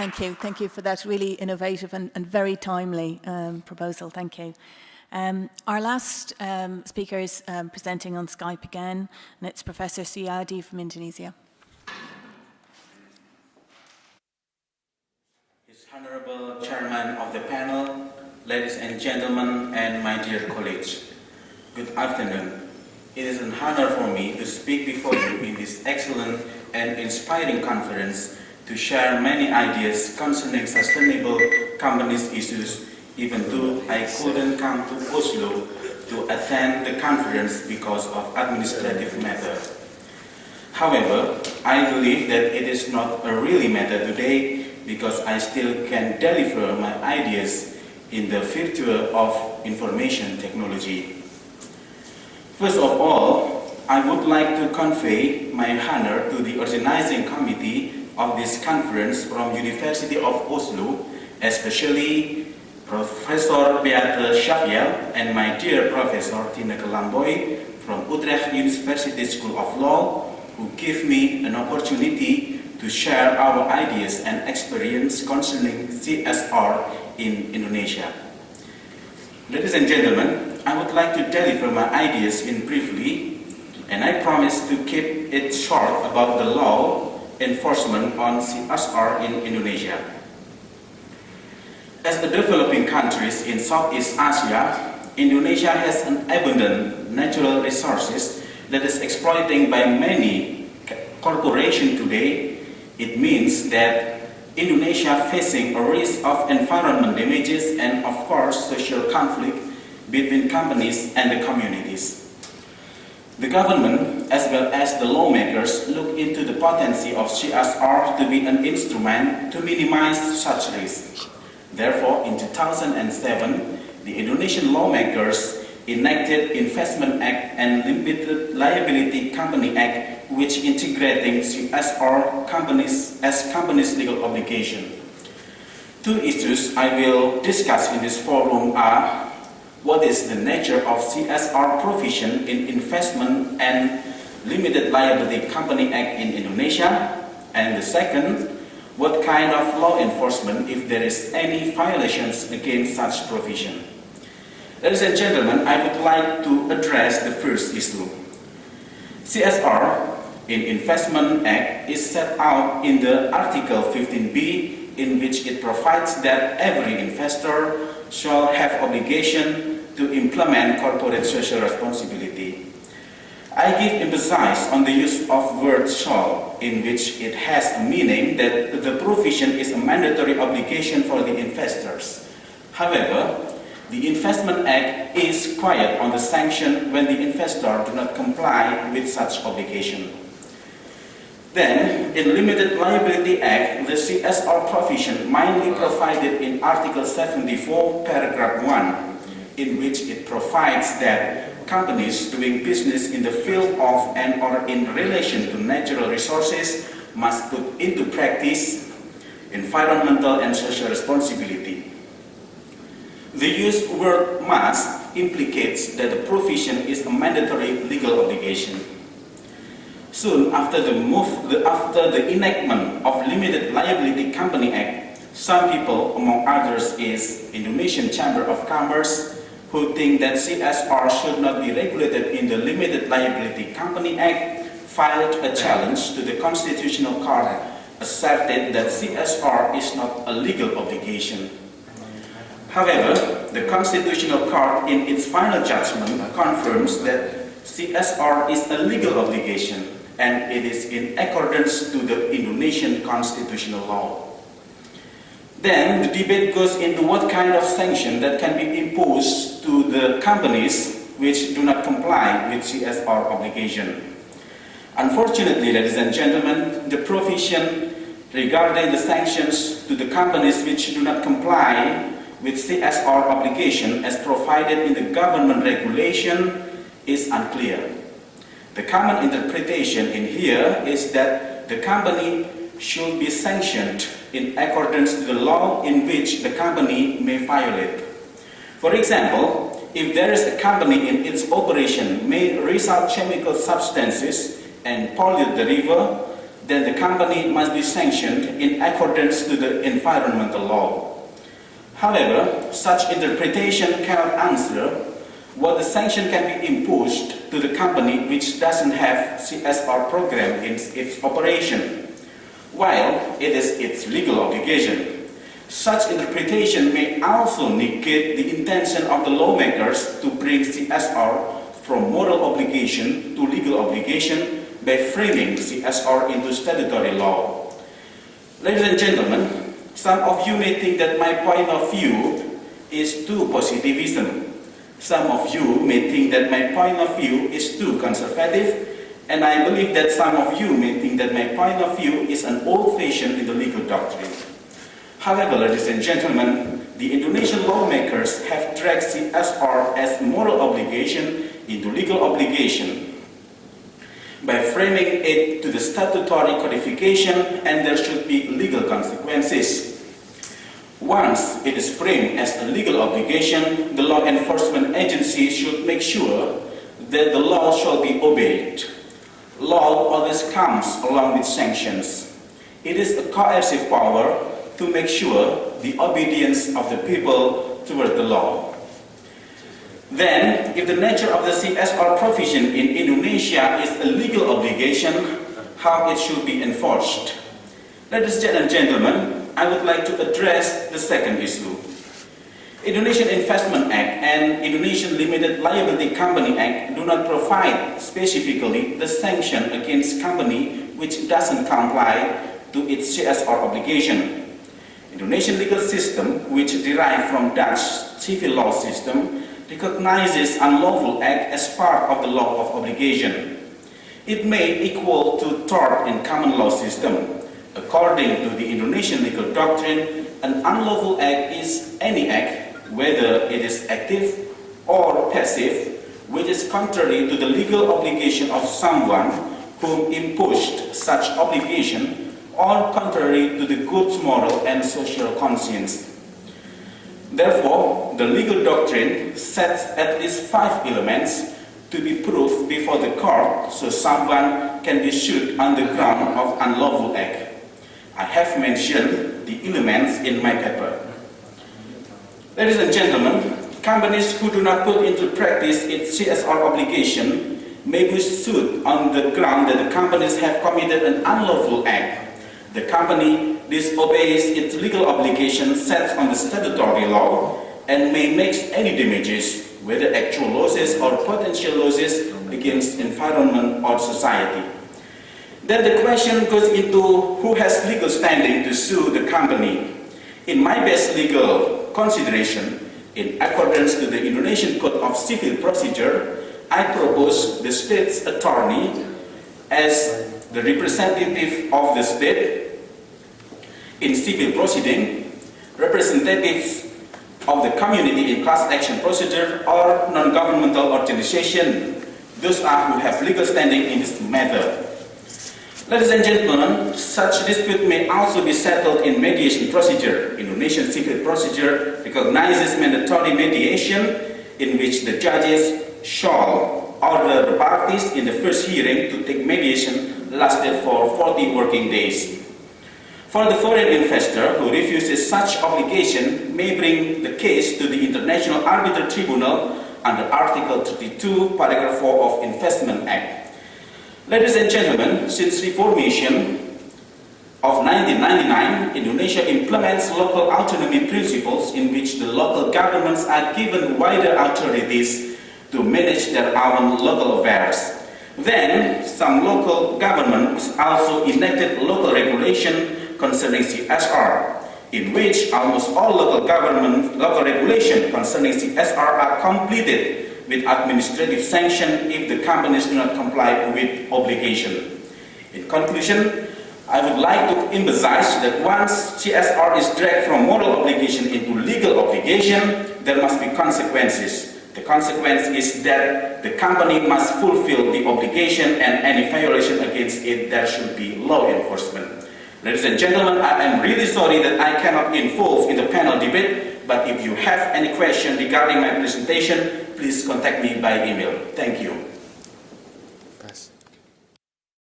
Thank you. Thank you for that really innovative and very timely proposal. Thank you. Our last speaker is presenting on Skype again, and it's Professor Sujayadi from Indonesia. His Honorable Chairman of the panel, ladies and gentlemen, and my dear colleagues, good afternoon. It is an honor for me to speak before you in this excellent and inspiring conference to share many ideas concerning sustainable companies issues, even though I couldn't come to Oslo to attend the conference because of administrative matters. However, I believe that it is not a really matter today because I still can deliver my ideas in the virtue of information technology. First of all, I would like to convey my honor to the organizing committee of this conference from University of Oslo, especially Professor Beate Schaafjell and my dear Professor Tineke Lamboy from Utrecht University School of Law, who give me an opportunity to share our ideas and experience concerning CSR in Indonesia. Ladies and gentlemen, I would like to deliver my ideas in briefly, and I promise to keep it short about the law enforcement on CSR in Indonesia. As a developing country in Southeast Asia, Indonesia has an abundant natural resources that is exploited by many corporations today. It means that Indonesia facing a risk of environment damages and of course social conflict between companies and the communities. The government as well as the lawmakers look into the potency of CSR to be an instrument to minimize such risks. Therefore, in 2007, the Indonesian lawmakers enacted Investment Act and Limited Liability Company Act, which integrating CSR companies as companies' legal obligation. Two issues I will discuss in this forum are: what is the nature of CSR provision in Investment and Limited Liability Company Act in Indonesia? And the second, what kind of law enforcement if there is any violations against such provision? Ladies and gentlemen, I would like to address the first issue. CSR in Investment Act is set out in the Article 15b, in which it provides that every investor shall have obligation to implement corporate social responsibility. I give emphasis on the use of word shall, in which it has a meaning that the provision is a mandatory obligation for the investors. However, the Investment Act is quiet on the sanction when the investor do not comply with such obligation. Then, in Limited Liability Act, the CSR provision mainly provided in Article 74, paragraph 1, in which it provides that companies doing business in the field of and or in relation to natural resources must put into practice environmental and social responsibility. The use word must implicates that the provision is a mandatory legal obligation. Soon after the enactment of Limited Liability Company Act, some people, among others is Indonesian Chamber of Commerce, who think that CSR should not be regulated in the Limited Liability Company Act, filed a challenge to the Constitutional Court, asserted that CSR is not a legal obligation. However, the Constitutional Court in its final judgment confirms that CSR is a legal obligation and it is in accordance to the Indonesian constitutional law. Then the debate goes into what kind of sanction that can be imposed to the companies which do not comply with CSR obligation. Unfortunately, ladies and gentlemen, the provision regarding the sanctions to the companies which do not comply with CSR obligation as provided in the government regulation is unclear. The common interpretation in here is that the company should be sanctioned in accordance to the law in which the company may violate. For example, if there is a company in its operation may result chemical substances and pollute the river, then the company must be sanctioned in accordance to the environmental law. However, such interpretation cannot answer what the sanction can be imposed to the company which doesn't have CSR program in its operation, while it is its legal obligation. Such interpretation may also negate the intention of the lawmakers to bring CSR from moral obligation to legal obligation by framing CSR into statutory law. Ladies and gentlemen, some of you may think that my point of view is too positivism. Some of you may think that my point of view is too conservative, and I believe that some of you may think that my point of view is an old-fashioned in the legal doctrine. However, ladies and gentlemen, the Indonesian lawmakers have dragged CSR as moral obligation into legal obligation by framing it to the statutory codification, and there should be legal consequences. Once it is framed as a legal obligation, the law enforcement agency should make sure that the law shall be obeyed. Law always comes along with sanctions. It is a coercive power to make sure the obedience of the people toward the law. Then, if the nature of the CSR provision in Indonesia is a legal obligation, how it should be enforced? Ladies and gentlemen, I would like to address the second issue. Indonesian Investment Act and Indonesian Limited Liability Company Act do not provide specifically the sanction against company which doesn't comply to its CSR obligation. Indonesian legal system, which derived from Dutch civil law system, recognizes unlawful act as part of the law of obligation. It may equal to tort in common law system. According to the Indonesian legal doctrine, an unlawful act is any act, whether it is active or passive, which is contrary to the legal obligation of someone whom imposed such obligation, or contrary to the good moral and social conscience. Therefore, the legal doctrine sets at least 5 elements to be proved before the court so someone can be sued on the ground of unlawful act. I have mentioned the elements in my paper. Ladies and gentlemen, companies who do not put into practice its CSR obligation may be sued on the ground that the companies have committed an unlawful act. The company disobeys its legal obligation set on the statutory law and may make any damages, whether actual losses or potential losses, against environment or society. Then the question goes into who has legal standing to sue the company. In my best legal consideration, in accordance to the Indonesian Code of Civil Procedure, I propose the state's attorney as the representative of the state in civil proceeding, representatives of the community in class action procedure, or non-governmental organization. Those are who have legal standing in this matter. Ladies and gentlemen, such dispute may also be settled in mediation procedure. Indonesian civil procedure recognizes mandatory mediation in which the judges shall order the parties in the first hearing to take mediation lasted for 40 working days. For the foreign investor who refuses such obligation may bring the case to the International Arbitral Tribunal under Article 32, Paragraph 4 of Investment Act. Ladies and gentlemen, since reformation of 1999, Indonesia implements local autonomy principles in which the local governments are given wider authorities to manage their own local affairs. Then, some local governments also enacted local regulation concerning CSR, in which almost all local regulation concerning CSR are completed with administrative sanction if the companies do not comply with obligation. In conclusion, I would like to emphasize that once CSR is dragged from moral obligation into legal obligation, there must be consequences. The consequence is that the company must fulfill the obligation, and any violation against it, there should be law enforcement. Ladies and gentlemen, I am really sorry that I cannot be involved in the panel debate, but if you have any question regarding my presentation, please contact me by email. Thank you.